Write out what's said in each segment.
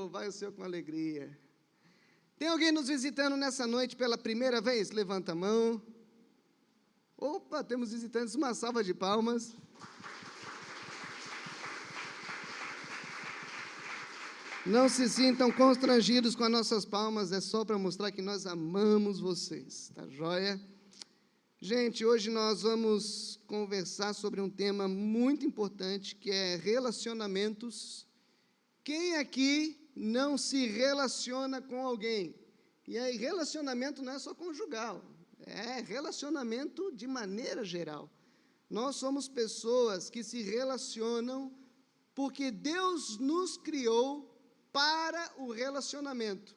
louvai o Senhor com alegria. Tem alguém nos visitando nessa noite pela primeira vez? Levanta a mão. Opa, temos visitantes, uma salva de palmas. Não se sintam constrangidos com as nossas palmas, é só para mostrar que nós amamos vocês, tá joia? Gente, hoje nós vamos conversar sobre um tema muito importante, que é relacionamentos. Quem aqui não se relaciona com alguém? E aí, relacionamento não é só conjugal, é relacionamento de maneira geral. Nós somos pessoas que se relacionam porque Deus nos criou para o relacionamento.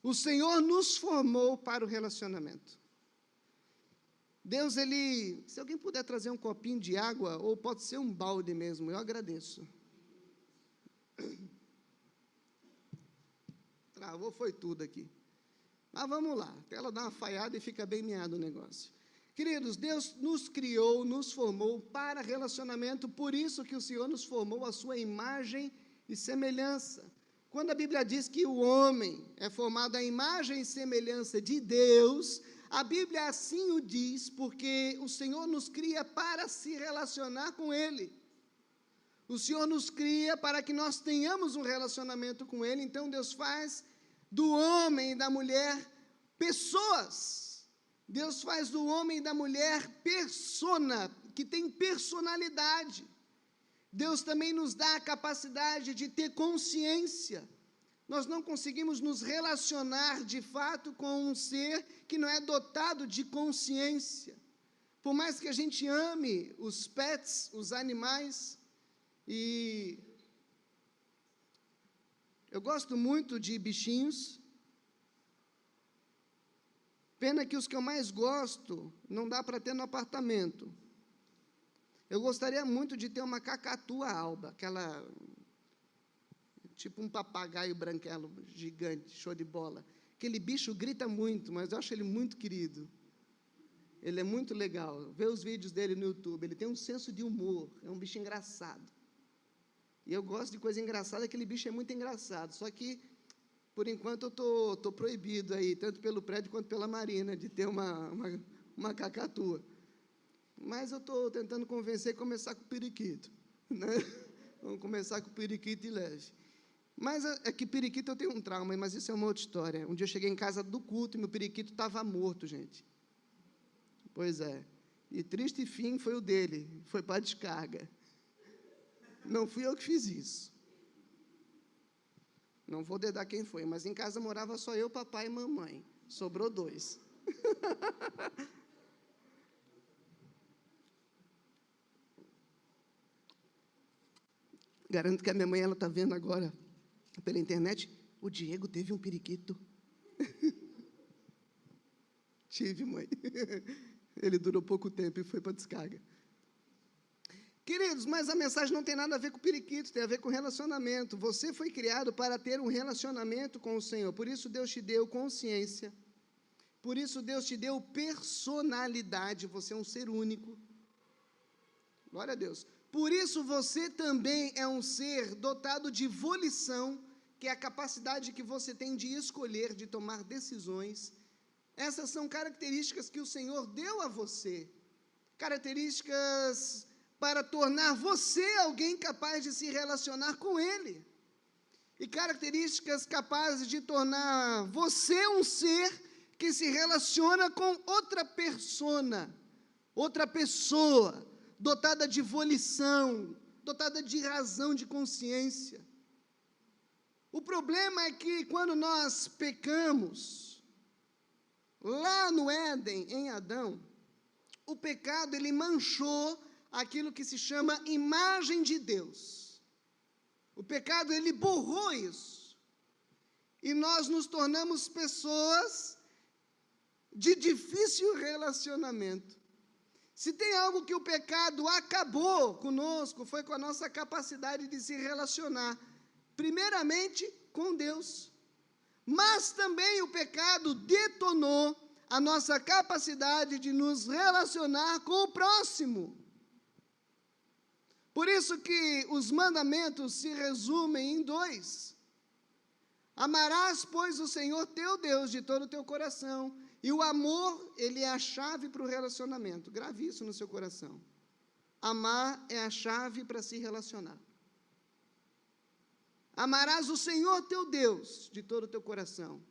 O Senhor nos formou para o relacionamento. Deus, se alguém puder trazer um copinho de água, ou pode ser um balde mesmo, eu agradeço. Travou, foi tudo aqui. Mas vamos lá, até ela dá uma falhada e fica bem meado o negócio. Queridos, Deus nos criou, nos formou para relacionamento, por isso que o Senhor nos formou à sua imagem e semelhança. Quando a Bíblia diz que o homem é formado à imagem e semelhança de Deus, a Bíblia assim o diz, porque o Senhor nos cria para se relacionar com Ele. O Senhor nos cria para que nós tenhamos um relacionamento com Ele, então Deus faz do homem e da mulher pessoas. Deus faz do homem e da mulher persona, que tem personalidade. Deus também nos dá a capacidade de ter consciência. Nós não conseguimos nos relacionar de fato com um ser que não é dotado de consciência. Por mais que a gente ame os pets, os animais, e eu gosto muito de bichinhos, pena que os que eu mais gosto não dá para ter no apartamento. Eu gostaria muito de ter uma cacatua alba, aquela, tipo um papagaio branquelo gigante, show de bola. Aquele bicho grita muito, mas eu acho ele muito querido. Ele é muito legal. Vê os vídeos dele no YouTube, ele tem um senso de humor, é um bicho engraçado. E eu gosto de coisa engraçada, aquele bicho é muito engraçado. Só que, por enquanto, eu estou proibido aí, tanto pelo prédio quanto pela Marina, de ter uma cacatua. Mas eu estou tentando convencer e começar com o periquito, né? Vamos começar com o periquito e leve. Mas é que periquito eu tenho um trauma, mas isso é uma outra história. Um dia eu cheguei em casa do culto e meu periquito estava morto, gente. Pois é. E triste fim foi o dele, foi para a descarga. Não fui eu que fiz isso. Não vou dedar quem foi, mas em casa morava só eu, papai e mamãe. Sobrou 2. Garanto que a minha mãe está vendo agora, pela internet, o Diego teve um periquito. Tive, mãe. Ele durou pouco tempo e foi para a descarga. Queridos, mas a mensagem não tem nada a ver com periquito, tem a ver com relacionamento. Você foi criado para ter um relacionamento com o Senhor, por isso Deus te deu consciência, por isso Deus te deu personalidade, você é um ser único. Glória a Deus. Por isso você também é um ser dotado de volição, que é a capacidade que você tem de escolher, de tomar decisões. Essas são características que o Senhor deu a você, características para tornar você alguém capaz de se relacionar com Ele, e características capazes de tornar você um ser que se relaciona com outra persona, outra pessoa, dotada de volição, dotada de razão, de consciência. O problema é que quando nós pecamos, lá no Éden, em Adão, o pecado, ele manchou aquilo que se chama imagem de Deus. O pecado, ele borrou isso. E nós nos tornamos pessoas de difícil relacionamento. Se tem algo que o pecado acabou conosco, foi com a nossa capacidade de se relacionar, primeiramente com Deus. Mas também o pecado detonou a nossa capacidade de nos relacionar com o próximo. Por isso que os mandamentos se resumem em 2. Amarás, pois, o Senhor teu Deus de todo o teu coração. E o amor, ele é a chave para o relacionamento. Grave isso no seu coração. Amar é a chave para se relacionar. Amarás o Senhor teu Deus de todo o teu coração.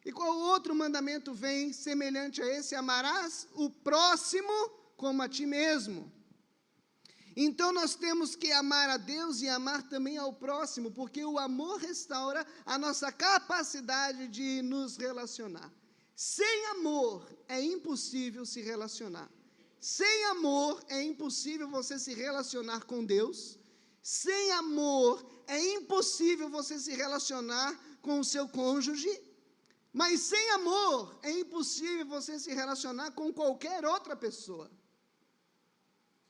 E qual outro mandamento vem semelhante a esse? Amarás o próximo como a ti mesmo. Então, nós temos que amar a Deus e amar também ao próximo, porque o amor restaura a nossa capacidade de nos relacionar. Sem amor, é impossível se relacionar. Sem amor, é impossível você se relacionar com Deus. Sem amor, é impossível você se relacionar com o seu cônjuge. Mas sem amor, é impossível você se relacionar com qualquer outra pessoa.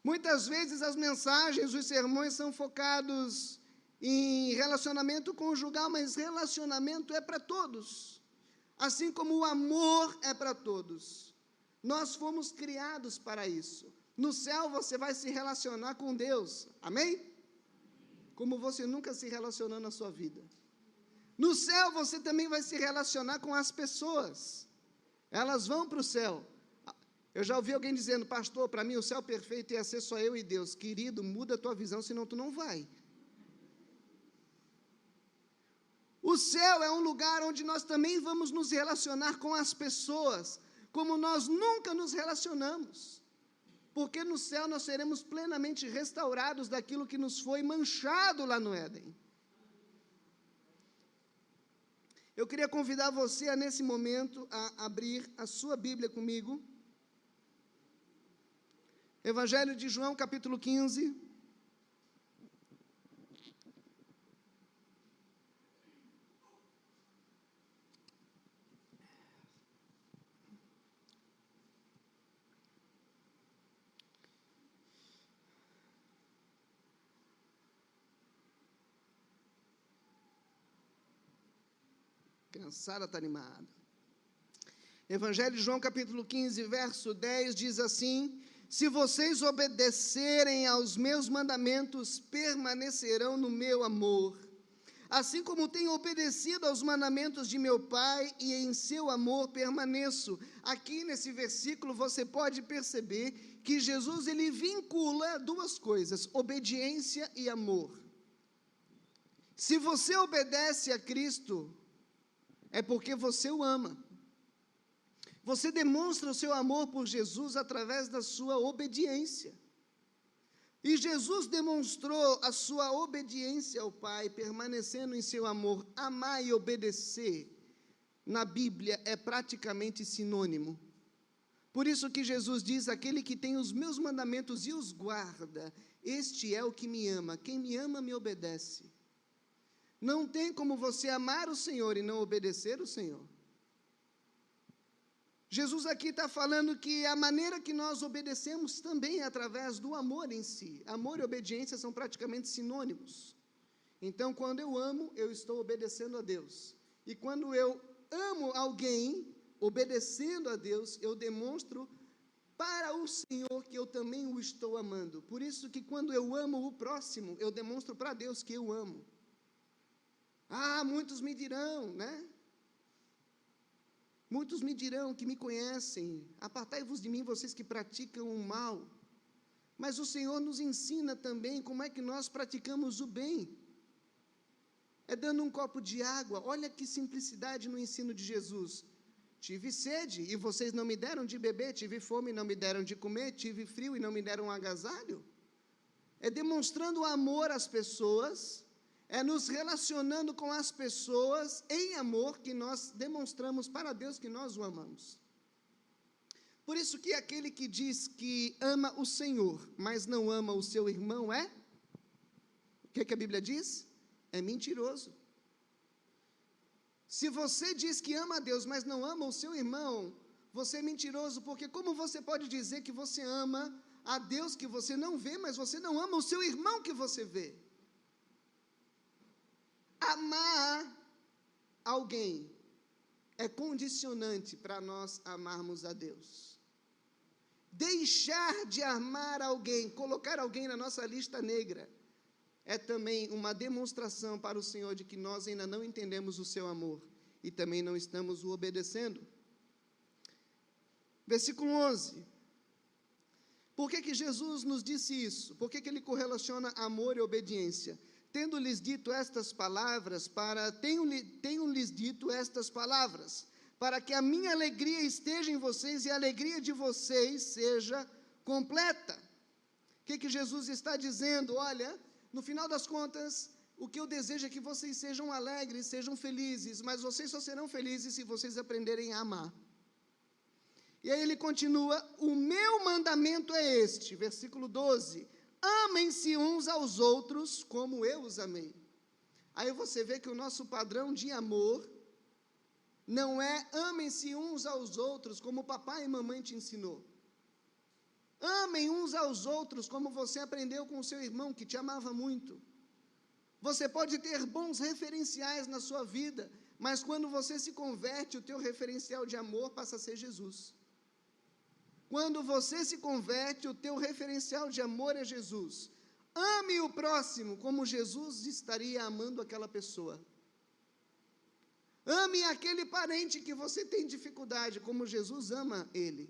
Muitas vezes as mensagens, os sermões são focados em relacionamento conjugal, mas relacionamento é para todos. Assim como o amor é para todos. Nós fomos criados para isso. No céu você vai se relacionar com Deus. Amém? Como você nunca se relacionou na sua vida. No céu você também vai se relacionar com as pessoas. Elas vão para o céu. Eu já ouvi alguém dizendo, pastor, para mim o céu perfeito ia ser só eu e Deus. Querido, muda a tua visão, senão tu não vai. O céu é um lugar onde nós também vamos nos relacionar com as pessoas, como nós nunca nos relacionamos. Porque no céu nós seremos plenamente restaurados daquilo que nos foi manchado lá no Éden. Eu queria convidar você, nesse momento, a abrir a sua Bíblia comigo. Evangelho de João, capítulo 15. Criançada está animada. Evangelho de João, capítulo 15, verso 10, diz assim: se vocês obedecerem aos meus mandamentos, permanecerão no meu amor. Assim como tenho obedecido aos mandamentos de meu Pai, e em seu amor permaneço. Aqui nesse versículo você pode perceber que Jesus ele vincula duas coisas, obediência e amor. Se você obedece a Cristo, é porque você o ama. Você demonstra o seu amor por Jesus através da sua obediência. E Jesus demonstrou a sua obediência ao Pai, permanecendo em seu amor. Amar e obedecer, na Bíblia, é praticamente sinônimo. Por isso que Jesus diz, aquele que tem os meus mandamentos e os guarda, este é o que me ama. Quem me ama, me obedece. Não tem como você amar o Senhor e não obedecer o Senhor. Jesus aqui está falando que a maneira que nós obedecemos também é através do amor em si. Amor e obediência são praticamente sinônimos. Então, quando eu amo, eu estou obedecendo a Deus. E quando eu amo alguém, obedecendo a Deus, eu demonstro para o Senhor que eu também o estou amando. Por isso que quando eu amo o próximo, eu demonstro para Deus que eu amo. Ah, muitos me dirão, né? Muitos me dirão que me conhecem, apartai-vos de mim, vocês que praticam o mal. Mas o Senhor nos ensina também como é que nós praticamos o bem. É dando um copo de água. Olha que simplicidade no ensino de Jesus. Tive sede e vocês não me deram de beber, tive fome e não me deram de comer, tive frio e não me deram um agasalho. É demonstrando amor às pessoas, é nos relacionando com as pessoas em amor que nós demonstramos para Deus que nós o amamos. Por isso que aquele que diz que ama o Senhor, mas não ama o seu irmão o que a Bíblia diz? É mentiroso. Se você diz que ama a Deus, mas não ama o seu irmão, você é mentiroso, porque como você pode dizer que você ama a Deus que você não vê, mas você não ama o seu irmão que você vê? Amar alguém é condicionante para nós amarmos a Deus. Deixar de amar alguém, colocar alguém na nossa lista negra, é também uma demonstração para o Senhor de que nós ainda não entendemos o seu amor e também não estamos o obedecendo. Versículo 11. Por que Jesus nos disse isso? Por que ele correlaciona amor e obediência? Tenho-lhes dito estas palavras para que a minha alegria esteja em vocês e a alegria de vocês seja completa. O que Jesus está dizendo? Olha, no final das contas, o que eu desejo é que vocês sejam alegres, sejam felizes, mas vocês só serão felizes se vocês aprenderem a amar. E aí ele continua, o meu mandamento é este, versículo 12, amem-se uns aos outros como eu os amei. Aí você vê que o nosso padrão de amor não é amem-se uns aos outros como papai e mamãe te ensinou. Amem uns aos outros como você aprendeu com o seu irmão que te amava muito. Você pode ter bons referenciais na sua vida, mas quando você se converte, o teu referencial de amor passa a ser Jesus. Quando você se converte, o teu referencial de amor é Jesus. Ame o próximo como Jesus estaria amando aquela pessoa. Ame aquele parente que você tem dificuldade, como Jesus ama ele.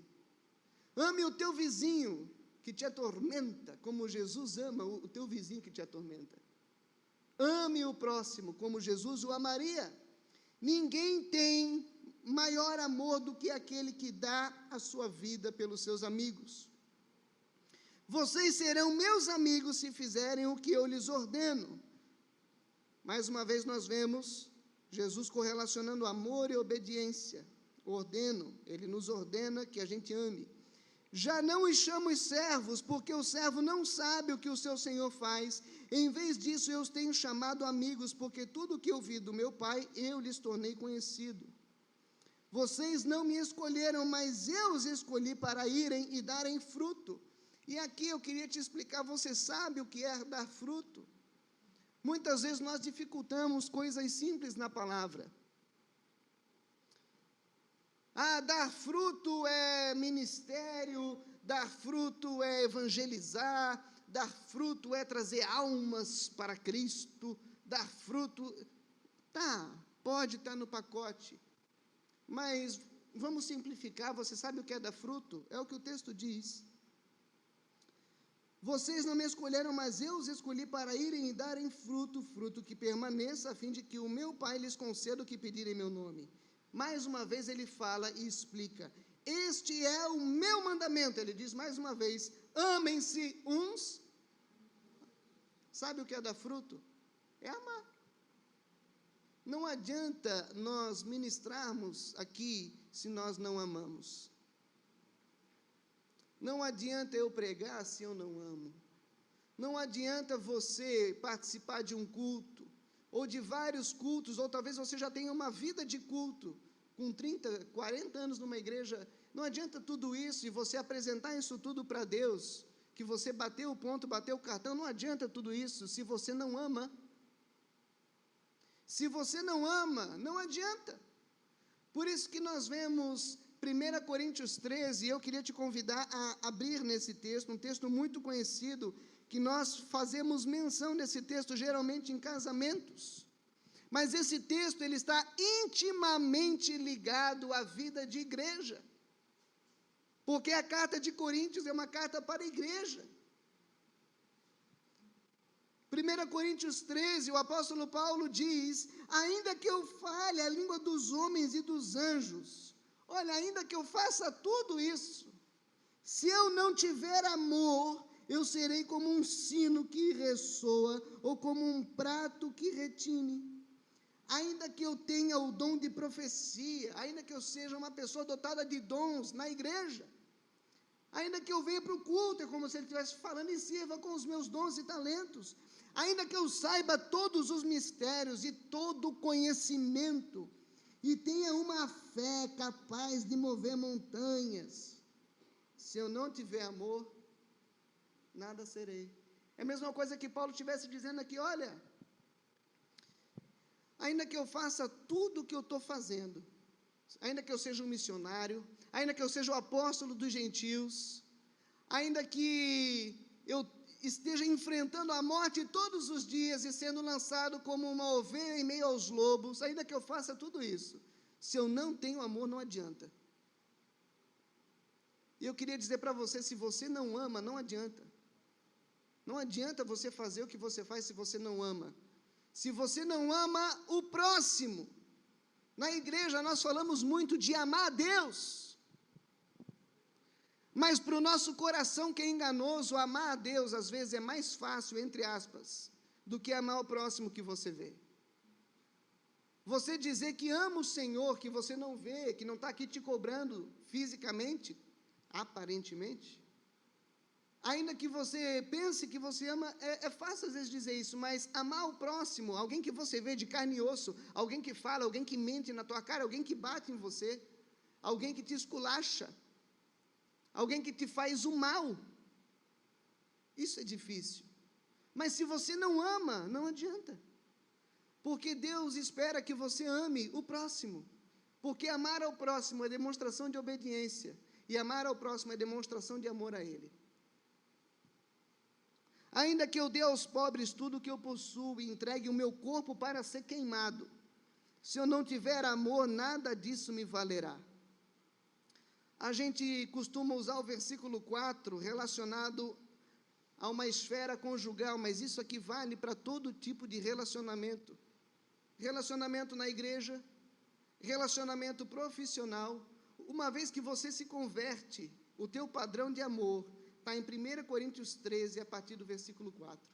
Ame o teu vizinho que te atormenta, como Jesus ama o teu vizinho que te atormenta. Ame o próximo, como Jesus o amaria. Ninguém tem maior amor do que aquele que dá a sua vida pelos seus amigos. Vocês serão meus amigos se fizerem o que eu lhes ordeno. Mais uma vez nós vemos Jesus correlacionando amor e obediência. Ordeno, ele nos ordena que a gente ame. Já não os chamo servos, porque o servo não sabe o que o seu senhor faz. Em vez disso, eu os tenho chamado amigos, porque tudo o que eu vi do meu Pai, eu lhes tornei conhecido. Vocês não me escolheram, mas eu os escolhi para irem e darem fruto. E aqui eu queria te explicar, você sabe o que é dar fruto? Muitas vezes nós dificultamos coisas simples na palavra. Dar fruto é ministério, dar fruto é evangelizar, dar fruto é trazer almas para Cristo, dar fruto, pode estar no pacote, mas vamos simplificar, você sabe o que é dar fruto? É o que o texto diz. Vocês não me escolheram, mas eu os escolhi para irem e darem fruto, fruto que permaneça, a fim de que o meu Pai lhes conceda o que pedirem em meu nome. Mais uma vez ele fala e explica, este é o meu mandamento, ele diz mais uma vez, amem-se uns. Sabe o que é dar fruto? É amar. Não adianta nós ministrarmos aqui se nós não amamos. Não adianta eu pregar se eu não amo. Não adianta você participar de um culto, ou de vários cultos, ou talvez você já tenha uma vida de culto, com 30, 40 anos numa igreja, não adianta tudo isso, e você apresentar isso tudo para Deus, que você bateu o ponto, bateu o cartão, não adianta tudo isso, se você não ama. Se você não ama, não adianta. Por isso que nós vemos 1 Coríntios 13, e eu queria te convidar a abrir nesse texto, um texto muito conhecido, que nós fazemos menção desse texto geralmente em casamentos. Mas esse texto ele está intimamente ligado à vida de igreja. Porque a carta de Coríntios é uma carta para a igreja. 1 Coríntios 13, o apóstolo Paulo diz, ainda que eu fale a língua dos homens e dos anjos, olha, ainda que eu faça tudo isso, se eu não tiver amor, eu serei como um sino que ressoa, ou como um prato que retine. Ainda que eu tenha o dom de profecia, ainda que eu seja uma pessoa dotada de dons na igreja, ainda que eu venha para o culto, é como se ele estivesse falando e sirva com os meus dons e talentos, ainda que eu saiba todos os mistérios e todo o conhecimento, e tenha uma fé capaz de mover montanhas, se eu não tiver amor, nada serei. É a mesma coisa que Paulo estivesse dizendo aqui, olha, ainda que eu faça tudo o que eu estou fazendo, ainda que eu seja um missionário, ainda que eu seja o apóstolo dos gentios, ainda que esteja enfrentando a morte todos os dias e sendo lançado como uma ovelha em meio aos lobos, ainda que eu faça tudo isso, se eu não tenho amor, não adianta. E eu queria dizer para você, se você não ama, não adianta. Não adianta você fazer o que você faz se você não ama. Se você não ama o próximo. Na igreja nós falamos muito de amar a Deus. Mas para o nosso coração que é enganoso, amar a Deus às vezes é mais fácil, entre aspas, do que amar o próximo que você vê. Você dizer que ama o Senhor, que você não vê, que não está aqui te cobrando fisicamente, aparentemente, ainda que você pense que você ama, é fácil às vezes dizer isso, mas amar o próximo, alguém que você vê de carne e osso, alguém que fala, alguém que mente na tua cara, alguém que bate em você, alguém que te esculacha, alguém que te faz o mal, isso é difícil. Mas se você não ama, não adianta, porque Deus espera que você ame o próximo, porque amar ao próximo é demonstração de obediência, e amar ao próximo é demonstração de amor a Ele. Ainda que eu dê aos pobres tudo o que eu possuo e entregue o meu corpo para ser queimado, se eu não tiver amor, nada disso me valerá. A gente costuma usar o versículo 4 relacionado a uma esfera conjugal, mas isso aqui vale para todo tipo de relacionamento. Relacionamento na igreja, relacionamento profissional. Uma vez que você se converte, o teu padrão de amor está em 1 Coríntios 13, a partir do versículo 4.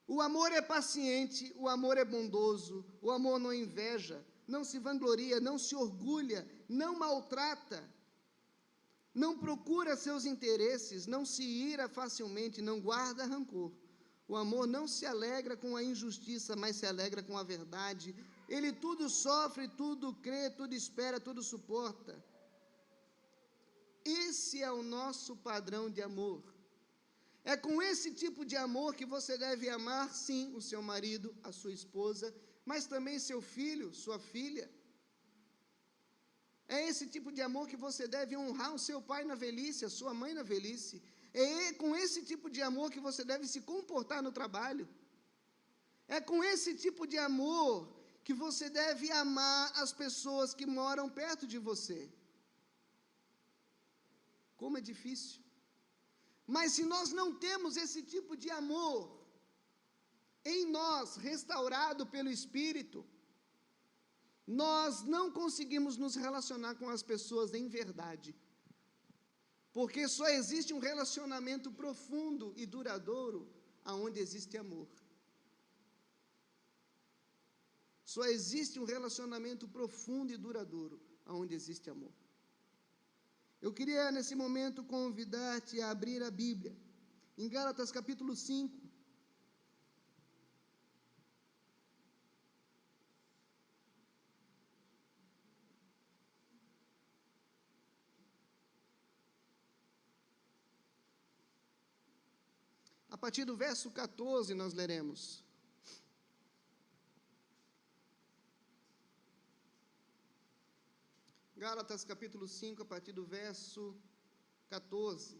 O amor é paciente, o amor é bondoso, o amor não inveja, não se vangloria, não se orgulha, não maltrata, não procura seus interesses, não se ira facilmente, não guarda rancor. O amor não se alegra com a injustiça, mas se alegra com a verdade. Ele tudo sofre, tudo crê, tudo espera, tudo suporta. Esse é o nosso padrão de amor. É com esse tipo de amor que você deve amar, sim, o seu marido, a sua esposa, mas também seu filho, sua filha. É esse tipo de amor que você deve honrar o seu pai na velhice, a sua mãe na velhice. É com esse tipo de amor que você deve se comportar no trabalho. É com esse tipo de amor que você deve amar as pessoas que moram perto de você. Como é difícil. Mas se nós não temos esse tipo de amor em nós, restaurado pelo Espírito, nós não conseguimos nos relacionar com as pessoas em verdade. Porque só existe um relacionamento profundo e duradouro aonde existe amor. Só existe um relacionamento profundo e duradouro aonde existe amor. Eu queria, nesse momento, convidar-te a abrir a Bíblia, em Gálatas capítulo 5. A partir do verso 14 nós leremos. Gálatas capítulo 5, a partir do verso 14.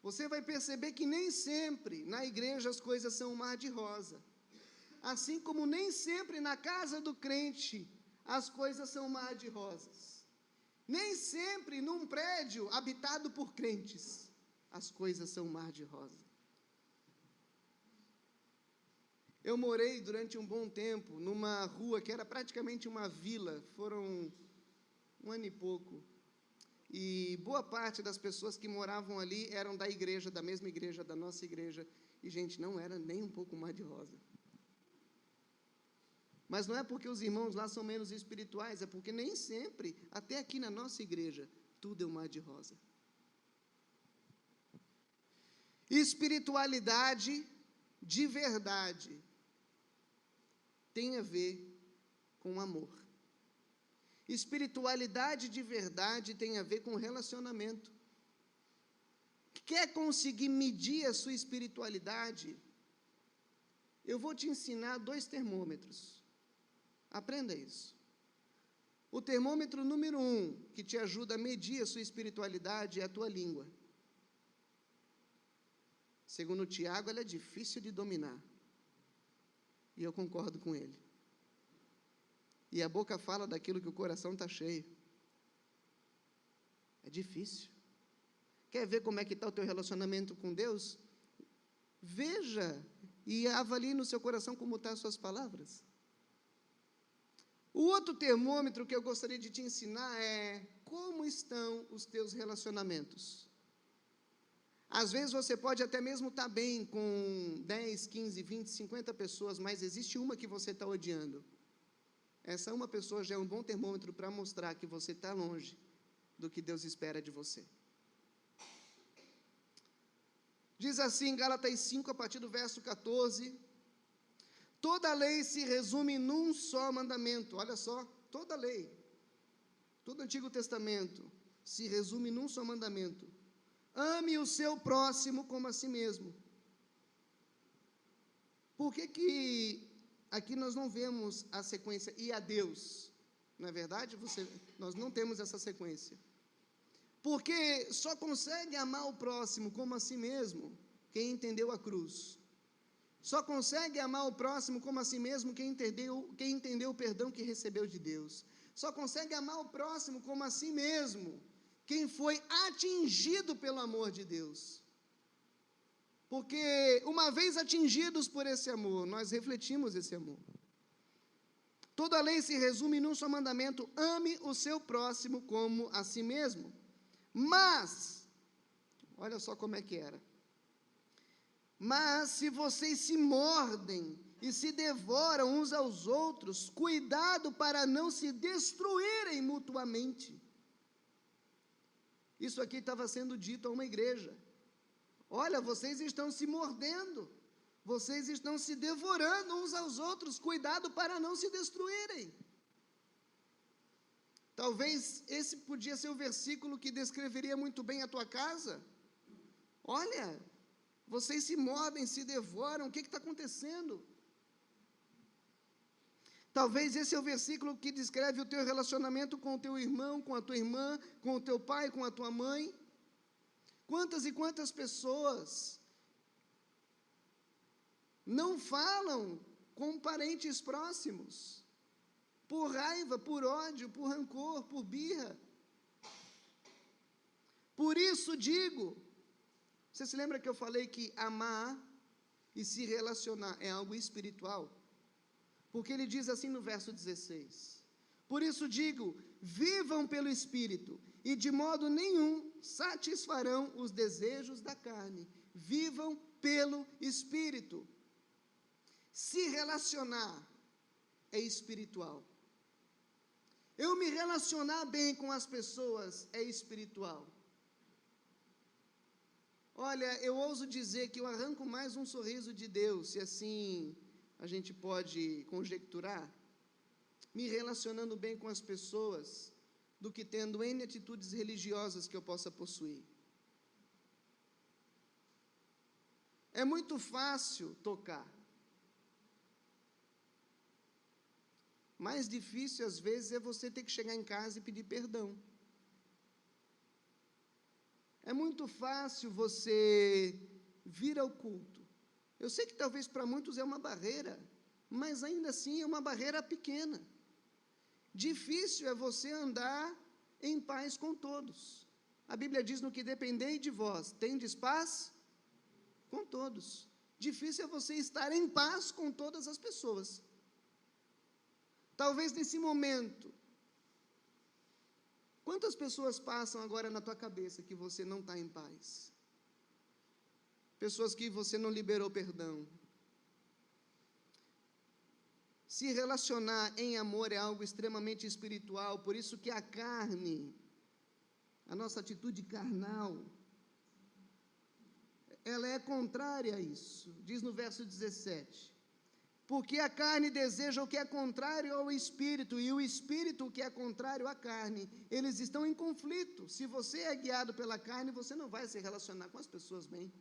Você vai perceber que nem sempre na igreja as coisas são um mar de rosa. Assim como nem sempre na casa do crente as coisas são um mar de rosas. Nem sempre num prédio habitado por crentes as coisas são um mar de rosa. Eu morei durante um bom tempo numa rua que era praticamente uma vila, foram 1 ano e pouco, e boa parte das pessoas que moravam ali eram da igreja, da mesma igreja, da nossa igreja, e gente, não era nem um pouco mais de rosa. Mas não é porque os irmãos lá são menos espirituais, é porque nem sempre, até aqui na nossa igreja, tudo é um mar de rosa. Espiritualidade de verdade tem a ver com amor. Espiritualidade de verdade tem a ver com relacionamento. Quer conseguir medir a sua espiritualidade? Eu vou te ensinar 2 termômetros. Aprenda isso. O termômetro número 1, que te ajuda a medir a sua espiritualidade, é a tua língua. Segundo Tiago, ela é difícil de dominar. E eu concordo com ele. E a boca fala daquilo que o coração está cheio. É difícil. Quer ver como é que está o teu relacionamento com Deus? Veja e avalie no seu coração como estão as suas palavras. O outro termômetro que eu gostaria de te ensinar é como estão os teus relacionamentos. Às vezes você pode até mesmo estar bem com 10, 15, 20, 50 pessoas, mas existe uma que você está odiando. Essa uma pessoa já é um bom termômetro para mostrar que você está longe do que Deus espera de você. Diz assim, Gálatas 5, a partir do verso 14, toda lei se resume num só mandamento. Olha só, toda lei, todo o Antigo Testamento se resume num só mandamento. Ame o seu próximo como a si mesmo. Por que aqui nós não vemos a sequência e a Deus? Não é verdade? Nós não temos essa sequência. Porque só consegue amar o próximo como a si mesmo quem entendeu a cruz. Só consegue amar o próximo como a si mesmo quem entendeu o perdão que recebeu de Deus. Só consegue amar o próximo como a si mesmo quem foi atingido pelo amor de Deus. Porque uma vez atingidos por esse amor, nós refletimos esse amor. Toda lei se resume num só mandamento: ame o seu próximo como a si mesmo. Mas, olha só como é que era. Mas se vocês se mordem e se devoram uns aos outros, cuidado para não se destruírem mutuamente. Isso aqui estava sendo dito a uma igreja. Olha, vocês estão se mordendo, vocês estão se devorando uns aos outros, cuidado para não se destruírem. Talvez esse podia ser o versículo que descreveria muito bem a tua casa. Olha, vocês se mordem, se devoram, o que está acontecendo? Talvez esse é o versículo que descreve o teu relacionamento com o teu irmão, com a tua irmã, com o teu pai, com a tua mãe. Quantas e quantas pessoas não falam com parentes próximos, por raiva, por ódio, por rancor, por birra. Por isso digo, você se lembra que eu falei que amar e se relacionar é algo espiritual? Porque ele diz assim no verso 16, por isso digo, vivam pelo Espírito, e de modo nenhum satisfarão os desejos da carne, vivam pelo Espírito. Se relacionar é espiritual. Eu me relacionar bem com as pessoas é espiritual. Olha, eu ouso dizer que eu arranco mais um sorriso de Deus, se assim a gente pode conjecturar, me relacionando bem com as pessoas, do que tendo N atitudes religiosas que eu possa possuir. É muito fácil tocar. Mais difícil, às vezes, é você ter que chegar em casa e pedir perdão. É muito fácil você vir ao culto. Eu sei que talvez para muitos é uma barreira, mas ainda assim é uma barreira pequena. Difícil é você andar em paz com todos. A Bíblia diz: no que dependei de vós, tendes paz com todos. Difícil é você estar em paz com todas as pessoas. Talvez nesse momento, quantas pessoas passam agora na tua cabeça que você não está em paz? Pessoas que você não liberou perdão. Se relacionar em amor é algo extremamente espiritual, por isso que a carne, a nossa atitude carnal, ela é contrária a isso. Diz no verso 17, porque a carne deseja o que é contrário ao Espírito, e o Espírito o que é contrário à carne. Eles estão em conflito. Se você é guiado pela carne, você não vai se relacionar com as pessoas bem.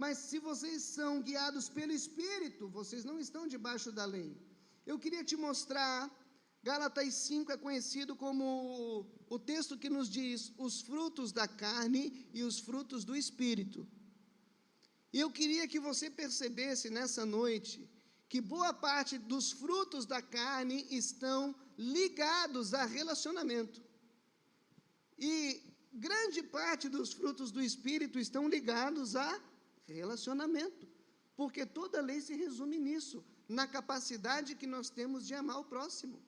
Mas se vocês são guiados pelo Espírito, vocês não estão debaixo da lei. Eu queria te mostrar Gálatas 5 é conhecido como o texto que nos diz os frutos da carne e os frutos do Espírito. E eu queria que você percebesse nessa noite que boa parte dos frutos da carne estão ligados a relacionamento. E grande parte dos frutos do Espírito estão ligados a relacionamento. Porque toda lei se resume nisso, na capacidade que nós temos de amar o próximo.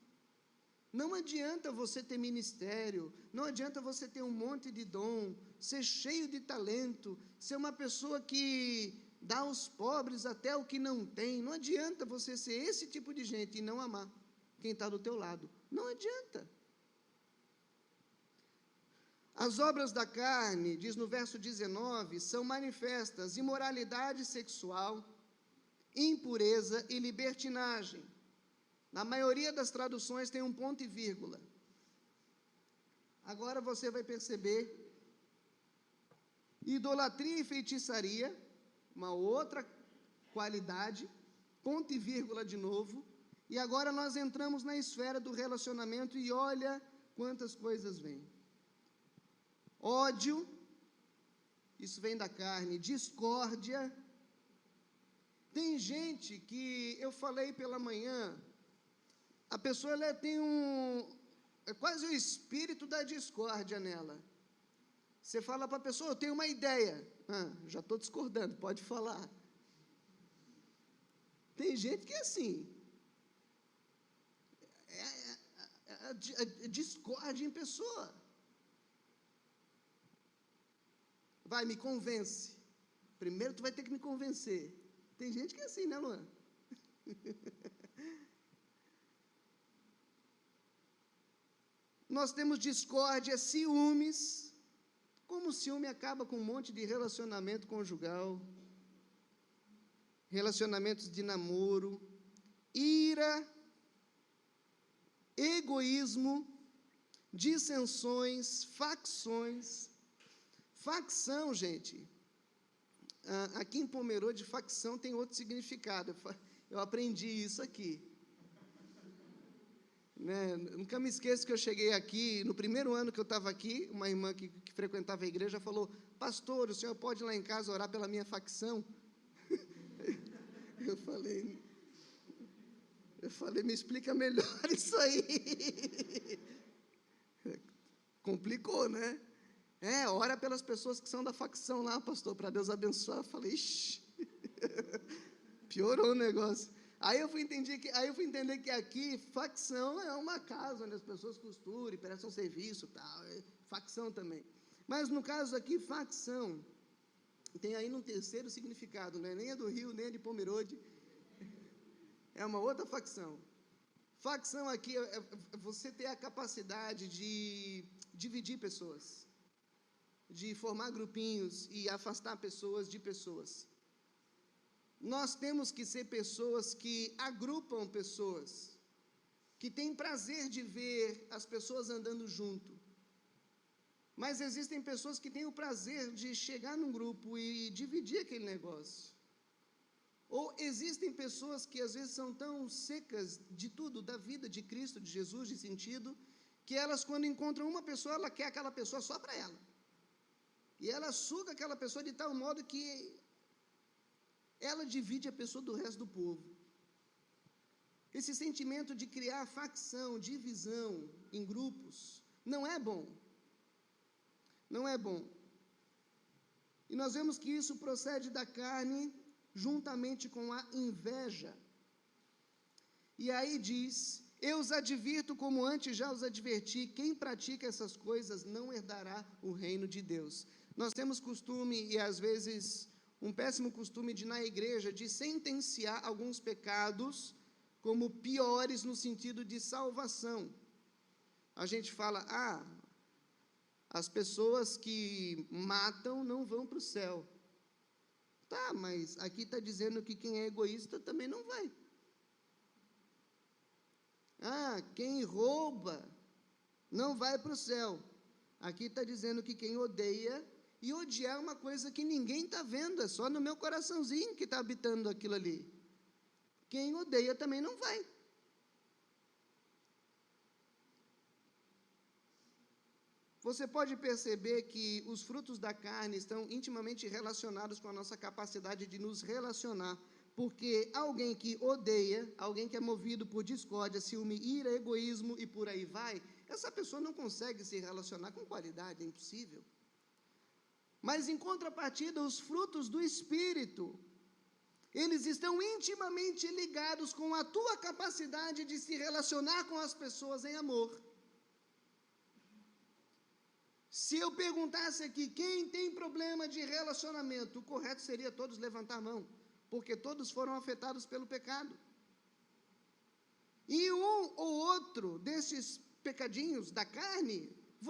Não adianta você ter ministério, não adianta você ter um monte de dom, ser cheio de talento, ser uma pessoa que dá aos pobres até o que não tem. Não adianta você ser esse tipo de gente e não amar quem está do teu lado. Não adianta. As obras da carne, diz no verso 19, são manifestas: imoralidade sexual, impureza e libertinagem. Na maioria das traduções tem um ponto e vírgula. Agora você vai perceber: idolatria e feitiçaria, uma outra qualidade, ponto e vírgula de novo. E agora nós entramos na esfera do relacionamento e olha quantas coisas vêm. Ódio, isso vem da carne. Discórdia. Tem gente que, eu falei pela manhã, a pessoa ela tem é quase o espírito da discórdia nela. Você fala para a pessoa: eu tenho uma ideia. Já estou discordando, pode falar. Tem gente que é assim. Discórdia em pessoa. Vai, me convence. Primeiro tu vai ter que me convencer. Tem gente que é assim, né, Luan? Nós temos discórdia, ciúmes. Como o ciúme acaba com um monte de relacionamento conjugal, relacionamentos de namoro, ira, egoísmo, dissensões, facções. Facção, gente, aqui em Pomerode, facção tem outro significado. Eu aprendi isso aqui. Né? Nunca me esqueço que eu cheguei aqui, no primeiro ano que eu estava aqui, uma irmã que frequentava a igreja falou: pastor, o senhor pode ir lá em casa orar pela minha facção? Eu falei, me explica melhor isso aí. Complicou, né? Ora pelas pessoas que são da facção lá, pastor, para Deus abençoar. Eu falei, ixi, piorou o negócio. Aí eu fui entender que aqui, facção é uma casa onde as pessoas costuram, prestam serviço, tal, facção também. Mas no caso aqui, facção, tem aí um terceiro significado, não é nem a do Rio, nem a de Pomerode, é uma outra facção. Facção aqui é você ter a capacidade de dividir pessoas, de formar grupinhos e afastar pessoas de pessoas. Nós temos que ser pessoas que agrupam pessoas, que têm prazer de ver as pessoas andando junto. Mas existem pessoas que têm o prazer de chegar num grupo e dividir aquele negócio. Ou existem pessoas que às vezes são tão secas de tudo, da vida de Cristo, de Jesus, de sentido, que elas, quando encontram uma pessoa, ela quer aquela pessoa só para ela. E ela suga aquela pessoa de tal modo que ela divide a pessoa do resto do povo. Esse sentimento de criar facção, divisão em grupos, não é bom. Não é bom. E nós vemos que isso procede da carne, juntamente com a inveja. E aí diz: eu os advirto como antes já os adverti, quem pratica essas coisas não herdará o reino de Deus. Nós temos costume, e às vezes um péssimo costume na igreja, de sentenciar alguns pecados como piores no sentido de salvação. A gente fala: as pessoas que matam não vão para o céu. Tá, mas aqui está dizendo que quem é egoísta também não vai. Quem rouba não vai para o céu. Aqui está dizendo que quem odeia, e odiar é uma coisa que ninguém está vendo, é só no meu coraçãozinho que está habitando aquilo ali. Quem odeia também não vai. você pode perceber que os frutos da carne estão intimamente relacionados com a nossa capacidade de nos relacionar, porque alguém que odeia, alguém que é movido por discórdia, ciúme, ira, egoísmo e por aí vai, essa pessoa não consegue se relacionar com qualidade, é impossível. Mas, em contrapartida, os frutos do Espírito, eles estão intimamente ligados com a tua capacidade de se relacionar com as pessoas em amor. Se eu perguntasse aqui, quem tem problema de relacionamento, o correto seria todos levantar a mão, porque todos foram afetados pelo pecado. E um ou outro desses pecadinhos da carne,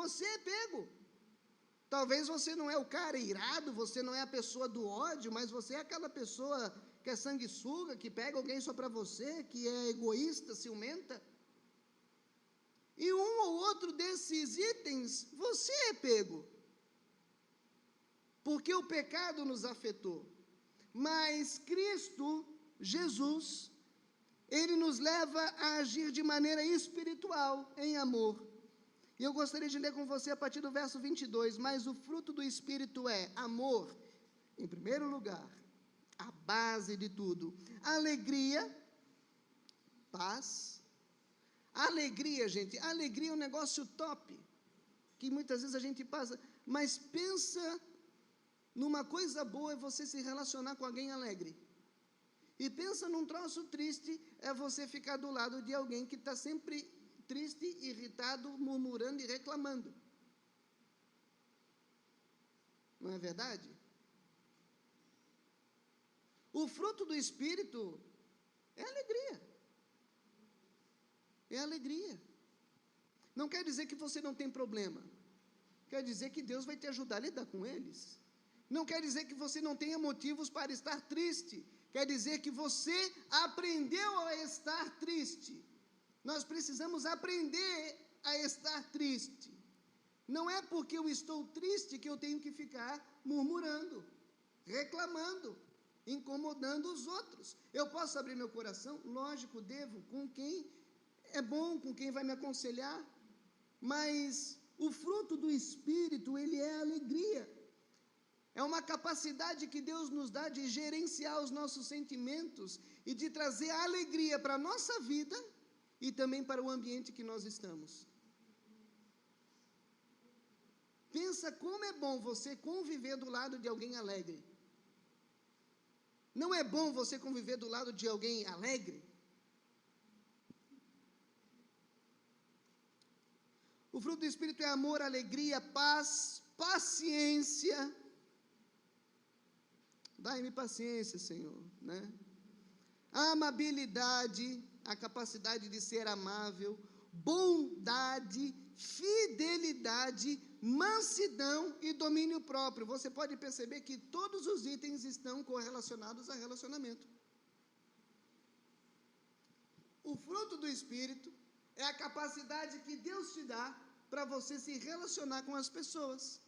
você é pego. Talvez você não é o cara irado, você não é a pessoa do ódio, mas você é aquela pessoa que é sanguessuga, que pega alguém só para você, que é egoísta, ciumenta. E um ou outro desses itens, você é pego. Porque o pecado nos afetou. Mas Cristo, Jesus, Ele nos leva a agir de maneira espiritual, em amor. E eu gostaria de ler com você a partir do verso 22, mas o fruto do Espírito é amor, em primeiro lugar, a base de tudo, alegria, paz. Alegria, gente, alegria é um negócio top, que muitas vezes a gente passa, mas pensa numa coisa boa é você se relacionar com alguém alegre. E pensa num troço triste é você ficar do lado de alguém que está sempre triste, irritado, murmurando e reclamando. Não é verdade? O fruto do Espírito é alegria. É alegria. Não quer dizer que você não tem problema. Quer dizer que Deus vai te ajudar a lidar com eles. Não quer dizer que você não tenha motivos para estar triste. Quer dizer que você aprendeu a estar triste. Nós precisamos aprender a estar triste. Não é porque eu estou triste que eu tenho que ficar murmurando, reclamando, incomodando os outros. Eu posso abrir meu coração? Lógico, devo, com quem é bom, com quem vai me aconselhar. Mas o fruto do Espírito, ele é alegria. É uma capacidade que Deus nos dá de gerenciar os nossos sentimentos e de trazer alegria para a nossa vida e também para o ambiente que nós estamos. Pensa como é bom você conviver do lado de alguém alegre. Não é bom você conviver do lado de alguém alegre? O fruto do Espírito é amor, alegria, paz, paciência. Dai-me paciência, Senhor, né? Amabilidade, a capacidade de ser amável, bondade, fidelidade, mansidão e domínio próprio. Você pode perceber que todos os itens estão correlacionados a relacionamento. O fruto do Espírito é a capacidade que Deus te dá para você se relacionar com as pessoas.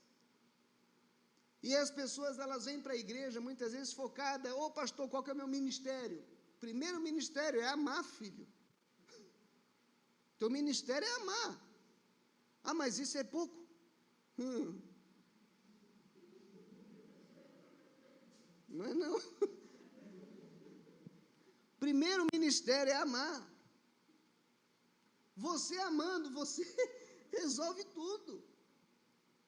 E as pessoas, elas vêm para a igreja, muitas vezes focada, ô pastor, qual que é o meu ministério? Primeiro ministério é amar, filho. Teu ministério é amar. Ah, mas isso é pouco? Não é não. Primeiro ministério é amar. Você amando, você resolve tudo.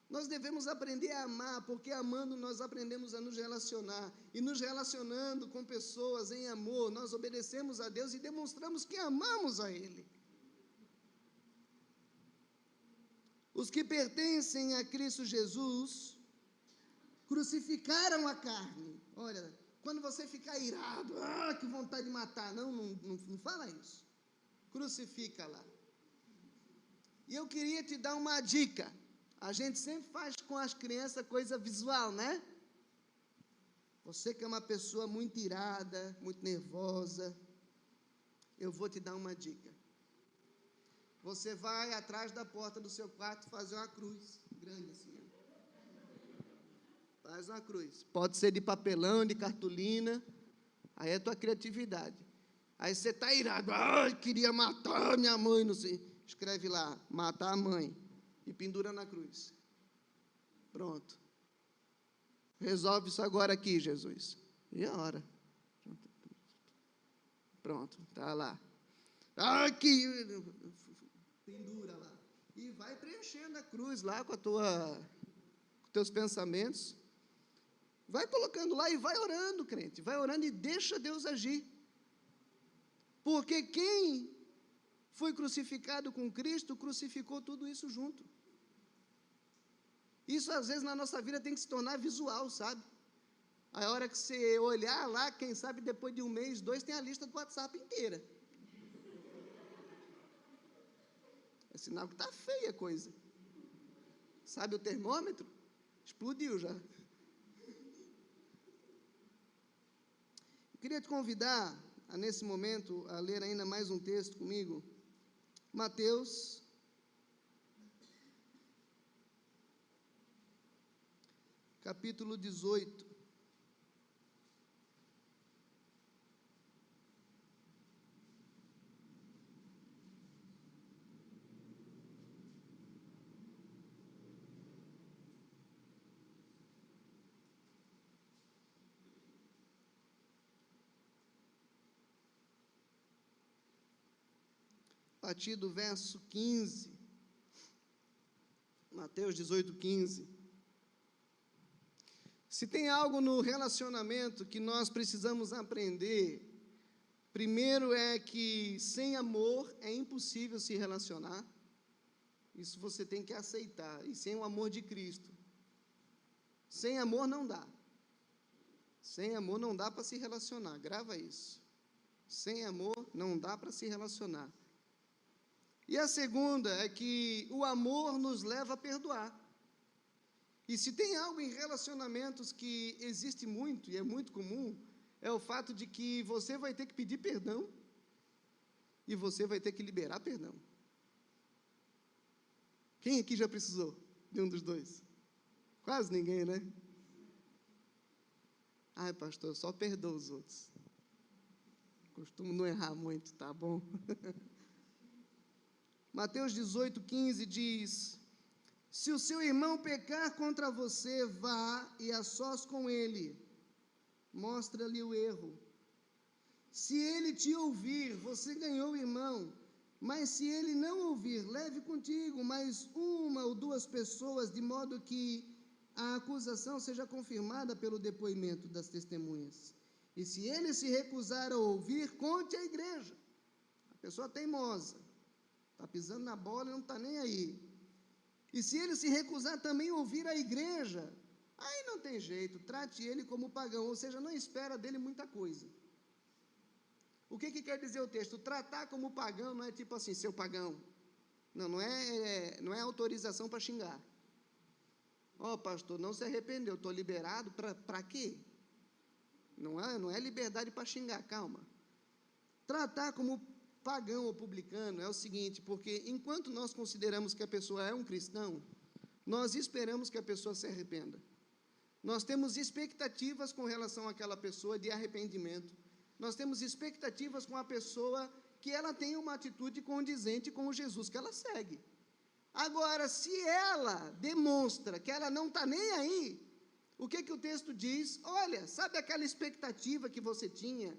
Nós devemos aprender a amar, porque amando nós aprendemos a nos relacionar. E nos relacionando com pessoas em amor, nós obedecemos a Deus e demonstramos que amamos a Ele. Os que pertencem a Cristo Jesus crucificaram a carne. Olha, quando você ficar irado, que vontade de matar, não fala isso. Crucifica lá. E eu queria te dar uma dica. A gente sempre faz com as crianças coisa visual, né? Você que é uma pessoa muito irada, muito nervosa, eu vou te dar uma dica. Você vai atrás da porta do seu quarto fazer uma cruz, grande assim. Faz uma cruz. Pode ser de papelão, de cartolina, aí é a tua criatividade. Aí você está irado, queria matar minha mãe, não sei. Escreve lá, matar a mãe. e pendura na cruz. Pronto. Resolve isso agora aqui, Jesus. E a hora? Pronto, está lá. Aqui, pendura lá. E vai preenchendo a cruz lá com com teus pensamentos. Vai colocando lá e vai orando, crente. Vai orando e deixa Deus agir. Porque quem foi crucificado com Cristo, crucificou tudo isso junto. Isso, às vezes, na nossa vida tem que se tornar visual, sabe? A hora que você olhar lá, quem sabe depois de um mês, 2, tem a lista do WhatsApp inteira. É sinal que está feia a coisa. Sabe o termômetro? Explodiu já. Eu queria te convidar, nesse momento, a ler ainda mais um texto comigo. Mateus, capítulo 18. A partir do verso 15, Mateus 18, 15. Se tem algo no relacionamento que nós precisamos aprender, primeiro é que sem amor é impossível se relacionar. Isso você tem que aceitar, e sem o amor de Cristo. Sem amor não dá. Sem amor não dá para se relacionar, grava isso. Sem amor não dá para se relacionar. E a segunda é que o amor nos leva a perdoar. E se tem algo em relacionamentos que existe muito, e é muito comum, é o fato de que você vai ter que pedir perdão e você vai ter que liberar perdão. Quem aqui já precisou de um dos dois? Quase ninguém, né? Ai, pastor, eu só perdoo os outros. Costumo não errar muito, tá bom? Mateus 18, 15 diz: se o seu irmão pecar contra você, vá e a sós com ele, mostra-lhe o erro. Se ele te ouvir, você ganhou o irmão, mas se ele não ouvir, leve contigo mais 1 ou 2 pessoas, de modo que a acusação seja confirmada pelo depoimento das testemunhas. E se ele se recusar a ouvir, conte à igreja. A pessoa teimosa, está pisando na bola e não está nem aí. E se ele se recusar também a ouvir a igreja, aí não tem jeito, trate ele como pagão, ou seja, não espera dele muita coisa. O que quer dizer o texto? Tratar como pagão não é tipo assim, seu pagão. Não é autorização para xingar. Pastor, não se arrependeu, estou liberado, para quê? Não é liberdade para xingar, calma. Tratar como pagão ou publicano é o seguinte, porque enquanto nós consideramos que a pessoa é um cristão, nós esperamos que a pessoa se arrependa. Nós temos expectativas com relação àquela pessoa de arrependimento. Nós temos expectativas com a pessoa que ela tenha uma atitude condizente com o Jesus que ela segue. Agora, se ela demonstra que ela não está nem aí, o que o texto diz? Olha, sabe aquela expectativa que você tinha,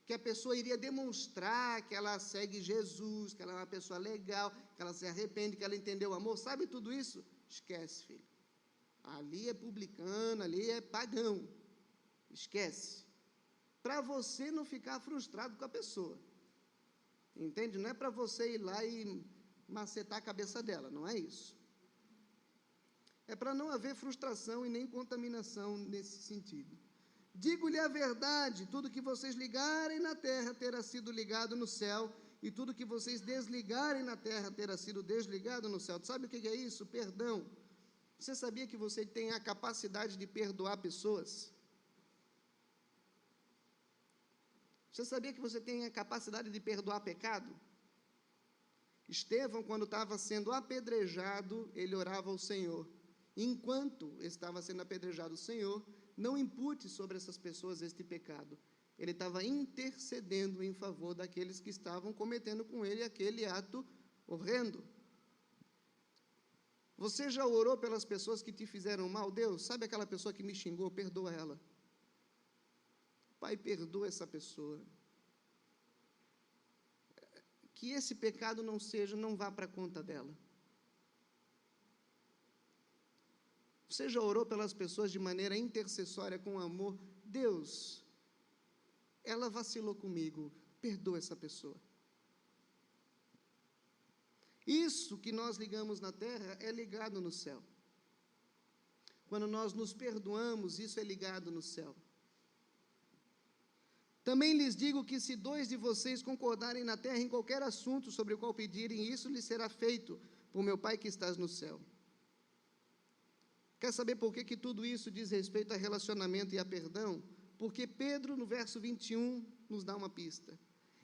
que a pessoa iria demonstrar que ela segue Jesus, que ela é uma pessoa legal, que ela se arrepende, que ela entendeu o amor, sabe tudo isso? Esquece, filho. Ali é publicano, ali é pagão. Esquece. Para você não ficar frustrado com a pessoa. Entende? Não é para você ir lá e macetar a cabeça dela, não é isso. É para não haver frustração e nem contaminação nesse sentido. Digo-lhe a verdade, tudo que vocês ligarem na terra terá sido ligado no céu, e tudo que vocês desligarem na terra terá sido desligado no céu. Sabe o que é isso? Perdão. Você sabia que você tem a capacidade de perdoar pessoas? Você sabia que você tem a capacidade de perdoar pecado? Estevão, quando estava sendo apedrejado, ele orava ao Senhor. Enquanto estava sendo apedrejado, Senhor, não impute sobre essas pessoas este pecado. Ele estava intercedendo em favor daqueles que estavam cometendo com ele aquele ato horrendo. Você já orou pelas pessoas que te fizeram mal? Deus, sabe aquela pessoa que me xingou? Perdoa ela. Pai, perdoa essa pessoa. Que esse pecado não vá para a conta dela. Você já orou pelas pessoas de maneira intercessória, com amor? Deus, ela vacilou comigo, perdoa essa pessoa. Isso que nós ligamos na terra é ligado no céu. Quando nós nos perdoamos, isso é ligado no céu. Também lhes digo que se 2 de vocês concordarem na terra em qualquer assunto sobre o qual pedirem, isso lhes será feito por meu Pai que estás no céu. Quer saber por que tudo isso diz respeito a relacionamento e a perdão? Porque Pedro, no verso 21, nos dá uma pista.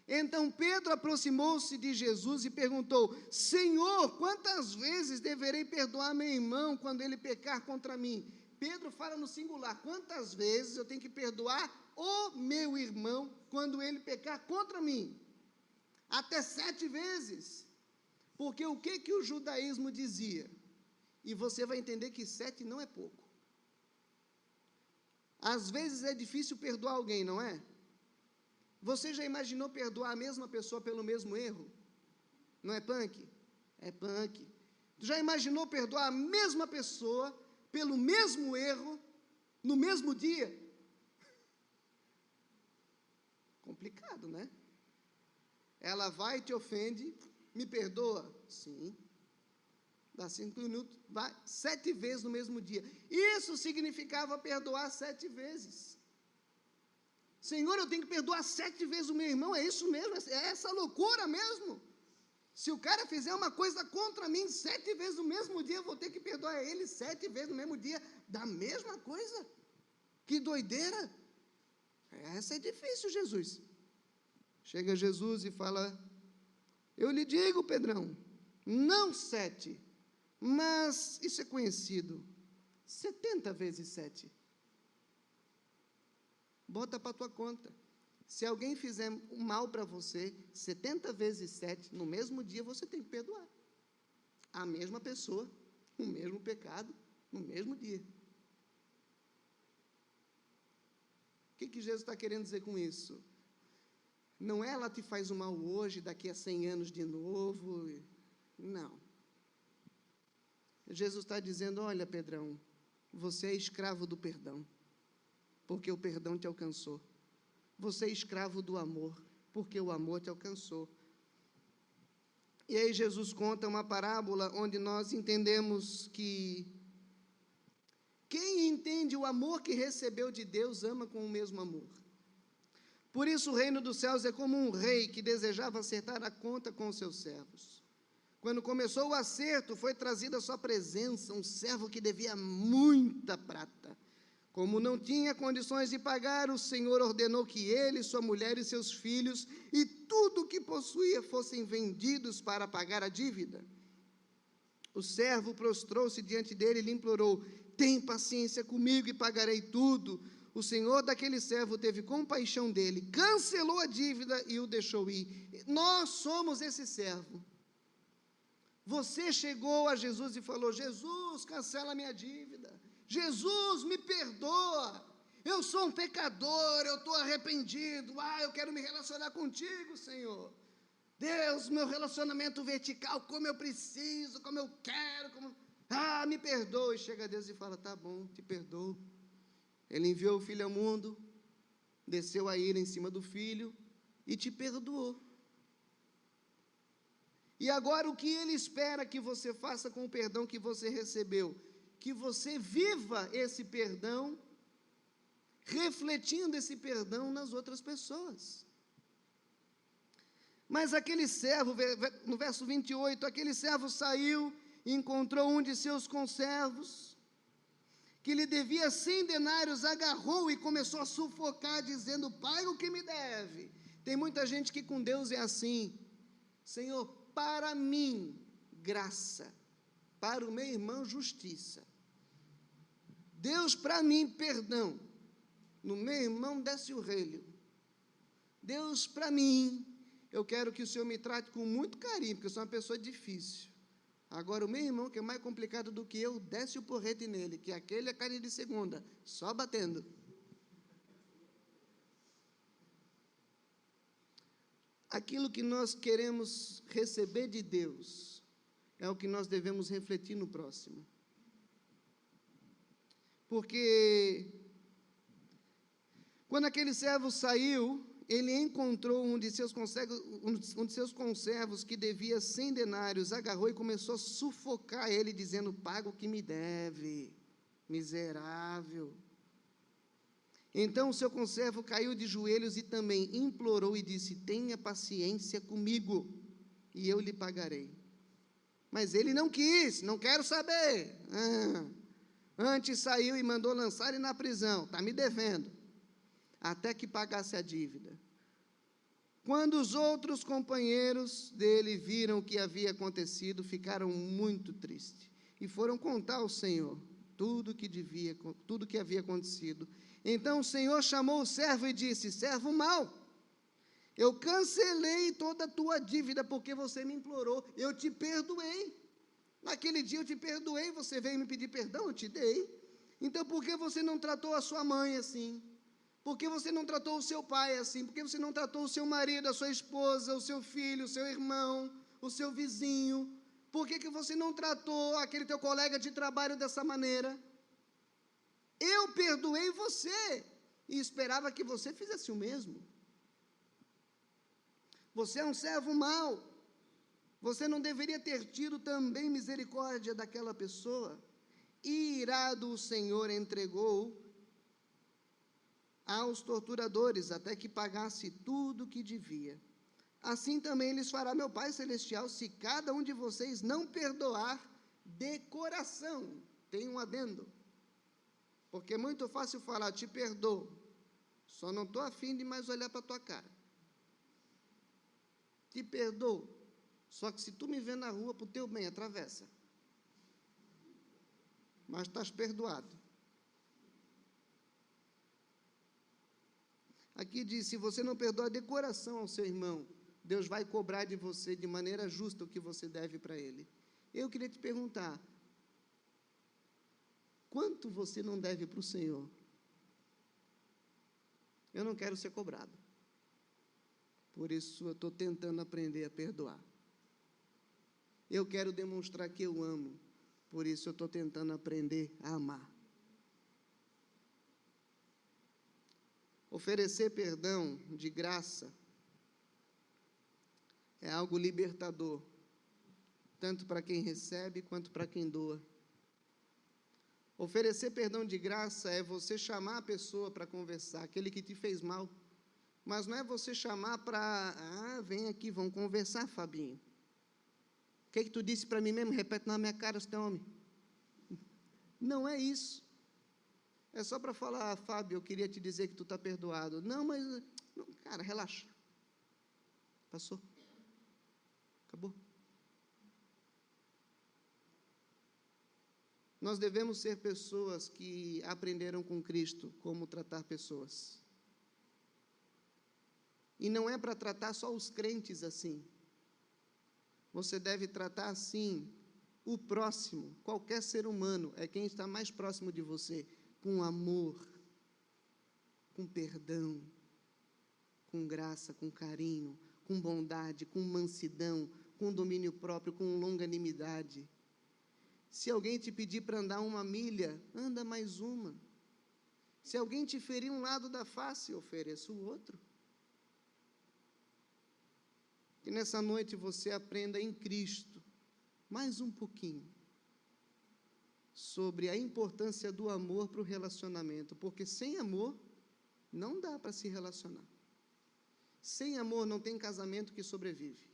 Então Pedro aproximou-se de Jesus e perguntou: Senhor, quantas vezes deverei perdoar meu irmão quando ele pecar contra mim? Pedro fala no singular: quantas vezes eu tenho que perdoar o meu irmão quando ele pecar contra mim? Até 7 vezes. Porque o que o judaísmo dizia? E você vai entender que 7 não é pouco. Às vezes é difícil perdoar alguém, não é? Você já imaginou perdoar a mesma pessoa pelo mesmo erro? Não é punk? É punk. Já imaginou perdoar a mesma pessoa pelo mesmo erro no mesmo dia? Complicado, né? Ela vai e te ofende, me perdoa? Sim. Dá 5 minutos, vai 7 vezes no mesmo dia. Isso significava perdoar 7 vezes. Senhor, eu tenho que perdoar 7 vezes o meu irmão, é isso mesmo? É essa loucura mesmo? Se o cara fizer uma coisa contra mim 7 vezes no mesmo dia, eu vou ter que perdoar ele 7 vezes no mesmo dia, da mesma coisa? Que doideira! Essa é difícil, Jesus. Chega Jesus e fala: eu lhe digo, Pedrão, não 7, mas isso é conhecido, 70 vezes 7. Bota para a tua conta. Se alguém fizer um mal para você, 70 vezes 7, no mesmo dia você tem que perdoar. A mesma pessoa, o mesmo pecado, no mesmo dia. O que Jesus está querendo dizer com isso? Não é ela te faz o mal hoje, daqui a 100 anos de novo. Não. Jesus está dizendo: olha, Pedrão, você é escravo do perdão, porque o perdão te alcançou. Você é escravo do amor, porque o amor te alcançou. E aí Jesus conta uma parábola onde nós entendemos que quem entende o amor que recebeu de Deus, ama com o mesmo amor. Por isso o reino dos céus é como um rei que desejava acertar a conta com os seus servos. Quando começou o acerto, foi trazido à sua presença um servo que devia muita prata. Como não tinha condições de pagar, o Senhor ordenou que ele, sua mulher e seus filhos e tudo o que possuía fossem vendidos para pagar a dívida. O servo prostrou-se diante dele e lhe implorou: tem paciência comigo e pagarei tudo. O senhor daquele servo teve compaixão dele, cancelou a dívida e o deixou ir. Nós somos esse servo. Você chegou a Jesus e falou: Jesus, cancela a minha dívida. Jesus, me perdoa. Eu sou um pecador, eu estou arrependido. Eu quero me relacionar contigo, Senhor. Deus, meu relacionamento vertical, como eu preciso, como eu quero, me perdoe. Chega a Deus e fala: tá bom, te perdoo. Ele enviou o filho ao mundo, desceu a ira em cima do filho e te perdoou. E agora o que ele espera que você faça com o perdão que você recebeu? Que você viva esse perdão, refletindo esse perdão nas outras pessoas. Mas aquele servo, no verso 28, aquele servo saiu e encontrou um de seus conservos, que lhe devia 100 denários, agarrou e começou a sufocar, dizendo: paga o que me deve. Tem muita gente que com Deus é assim: Senhor, para mim, graça, para o meu irmão, justiça. Deus, para mim, perdão, no meu irmão desce o relho. Deus, para mim, eu quero que o Senhor me trate com muito carinho, porque eu sou uma pessoa difícil. Agora, o meu irmão, que é mais complicado do que eu, desce o porrete nele, que aquele é carne de segunda, só batendo. Aquilo que nós queremos receber de Deus é o que nós devemos refletir no próximo. Porque quando aquele servo saiu, ele encontrou um de seus conservos que devia 100 denários, agarrou e começou a sufocar ele, dizendo: paga o que me deve, miserável. Então o seu conservo caiu de joelhos e também implorou e disse: tenha paciência comigo, e eu lhe pagarei. Mas ele não quis, não quero saber. Antes saiu e mandou lançar ele na prisão, está me devendo, até que pagasse a dívida. Quando os outros companheiros dele viram o que havia acontecido, ficaram muito tristes e foram contar ao Senhor tudo que havia acontecido. Então o Senhor chamou o servo e disse: servo mau, eu cancelei toda a tua dívida porque você me implorou, eu te perdoei. Naquele dia eu te perdoei, você veio me pedir perdão, eu te dei. Então por que você não tratou a sua mãe assim? Por que você não tratou o seu pai assim? Por que você não tratou o seu marido, a sua esposa, o seu filho, o seu irmão, o seu vizinho? Por que você não tratou aquele teu colega de trabalho dessa maneira? Eu perdoei você e esperava que você fizesse o mesmo. Você é um servo mau. Você não deveria ter tido também misericórdia daquela pessoa? E irado o Senhor entregou aos torturadores, até que pagasse tudo o que devia. Assim também lhes fará meu Pai Celestial, se cada um de vocês não perdoar de coração. Tem um adendo, porque é muito fácil falar: te perdoo, só não estou afim de mais olhar para a tua cara. Te perdoo, só que se tu me vê na rua, para o teu bem, atravessa. Mas estás perdoado. Aqui diz: se você não perdoa de coração ao seu irmão, Deus vai cobrar de você de maneira justa o que você deve para ele. Eu queria te perguntar: quanto você não deve para o Senhor? Eu não quero ser cobrado. Por isso eu estou tentando aprender a perdoar. Eu quero demonstrar que eu amo. Por isso eu estou tentando aprender a amar. Oferecer perdão de graça é algo libertador, tanto para quem recebe quanto para quem doa. Oferecer perdão de graça é você chamar a pessoa para conversar, aquele que te fez mal, mas não é você chamar para: vem aqui, vamos conversar, Fabinho. O que tu disse para mim mesmo? Repete na minha cara, você é homem. Não é isso. É só para falar: Fábio, eu queria te dizer que tu está perdoado. Não, mas, não, cara, relaxa. Passou. Acabou. Nós devemos ser pessoas que aprenderam com Cristo como tratar pessoas. E não é para tratar só os crentes assim. Você deve tratar assim o próximo, qualquer ser humano, é quem está mais próximo de você, com amor, com perdão, com graça, com carinho, com bondade, com mansidão, com domínio próprio, com longanimidade. Se alguém te pedir para andar 1 milha, anda mais 1. Se alguém te ferir um lado da face, ofereça o outro. Que nessa noite você aprenda em Cristo, mais um pouquinho, sobre a importância do amor para o relacionamento, porque sem amor não dá para se relacionar. Sem amor não tem casamento que sobrevive.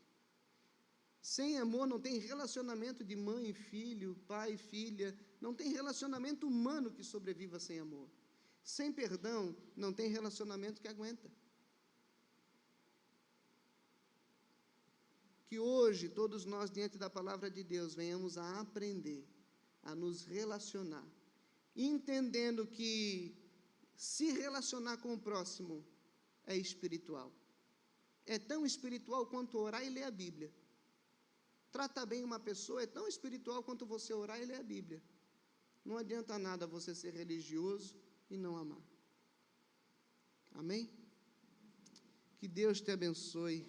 Sem amor não tem relacionamento de mãe e filho, pai e filha, não tem relacionamento humano que sobreviva sem amor. Sem perdão não tem relacionamento que aguenta. Que hoje todos nós, diante da palavra de Deus, venhamos a aprender, a nos relacionar, entendendo que se relacionar com o próximo é espiritual. É tão espiritual quanto orar e ler a Bíblia. Tratar bem uma pessoa é tão espiritual quanto você orar e ler a Bíblia. Não adianta nada você ser religioso e não amar. Amém? Que Deus te abençoe,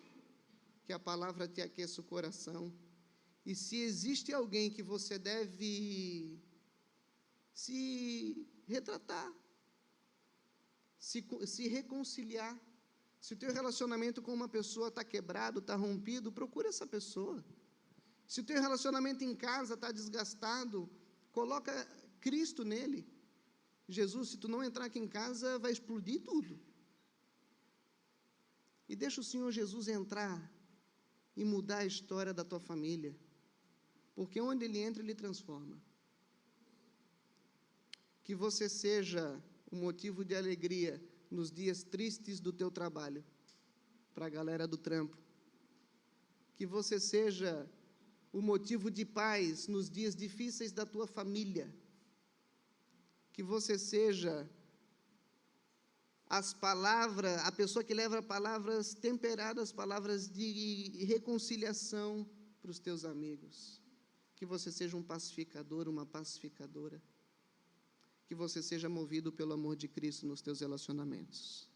que a palavra te aqueça o coração. E se existe alguém que você deve se retratar, se reconciliar, se o teu relacionamento com uma pessoa está quebrado, está rompido, procura essa pessoa. Se o teu relacionamento em casa está desgastado, coloca Cristo nele. Jesus, se tu não entrar aqui em casa, vai explodir tudo. E deixa o Senhor Jesus entrar e mudar a história da tua família. Porque onde Ele entra, Ele transforma. Que você seja um motivo de alegria nos dias tristes do teu trabalho, para a galera do trampo. Que você seja o motivo de paz nos dias difíceis da tua família. Que você seja a pessoa que leva palavras temperadas, palavras de reconciliação para os teus amigos. Que você seja um pacificador, uma pacificadora. Que você seja movido pelo amor de Cristo nos teus relacionamentos.